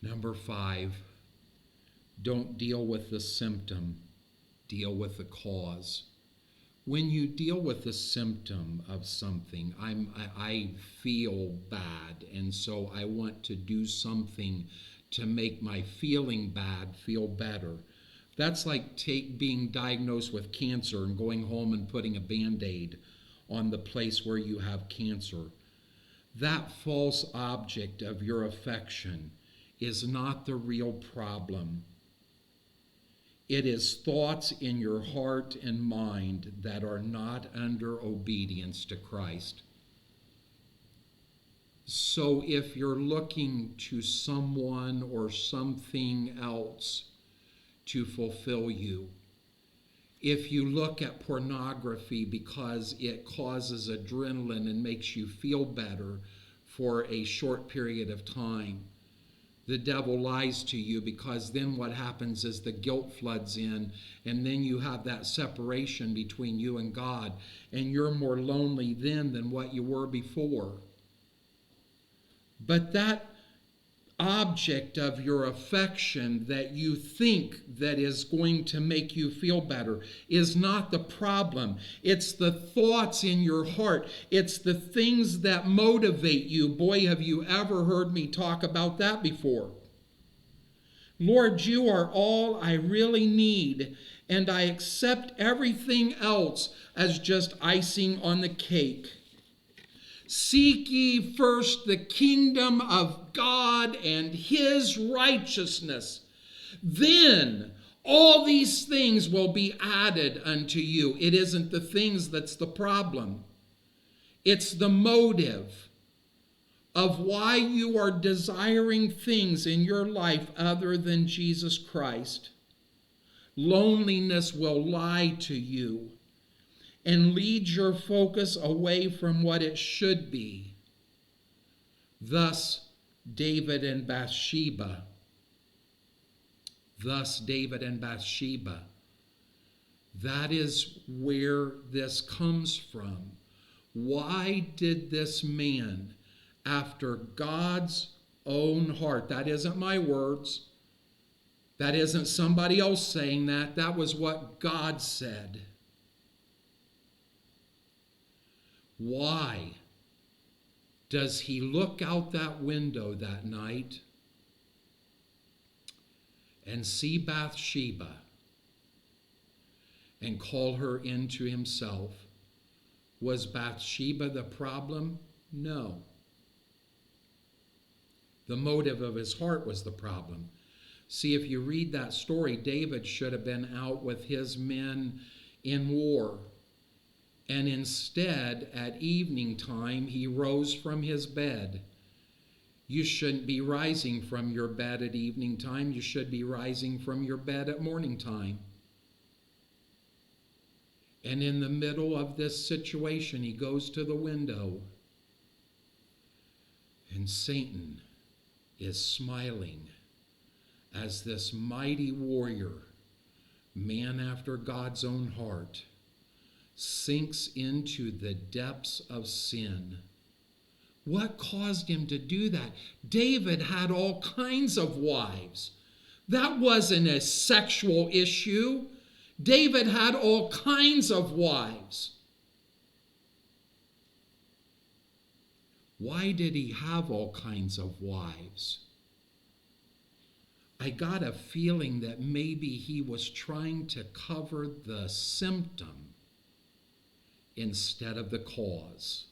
Number 5, don't deal with the symptom, deal with the cause. When you deal with the symptom of something, I feel bad, and so I want to do something to make my feeling bad feel better. That's like being diagnosed with cancer and going home and putting a Band-Aid on the place where you have cancer. That false object of your affection is not the real problem. It is thoughts in your heart and mind that are not under obedience to Christ. So if you're looking to someone or something else to fulfill you, if you look at pornography because it causes adrenaline and makes you feel better for a short period of time, the devil lies to you, because then what happens is the guilt floods in, and then you have that separation between you and God, and you're more lonely then than what you were before. But that object of your affection that you think that is going to make you feel better is not the problem. It's the thoughts in your heart. It's the things that motivate you. Boy, have you ever heard me talk about that before. Lord, you are all I really need, and I accept everything else as just icing on the cake. Seek ye first the kingdom of God and his righteousness. Then all these things will be added unto you. It isn't the things that's the problem. It's the motive of why you are desiring things in your life other than Jesus Christ. Loneliness will lie to you and lead your focus away from what it should be. Thus, David and Bathsheba. That is where this comes from. Why did this man, after God's own heart, that isn't my words, that isn't somebody else saying that, that was what God said. Why does he look out that window that night and see Bathsheba and call her into himself? Was Bathsheba the problem? No. The motive of his heart was the problem. See, if you read that story, David should have been out with his men in war. And instead, at evening time, he rose from his bed. You shouldn't be rising from your bed at evening time. You should be rising from your bed at morning time. And in the middle of this situation, he goes to the window. And Satan is smiling as this mighty warrior, man after God's own heart, sinks into the depths of sin. What caused him to do that? David had all kinds of wives. That wasn't a sexual issue. David had all kinds of wives. Why did he have all kinds of wives? I got a feeling that maybe he was trying to cover the symptom instead of the cause.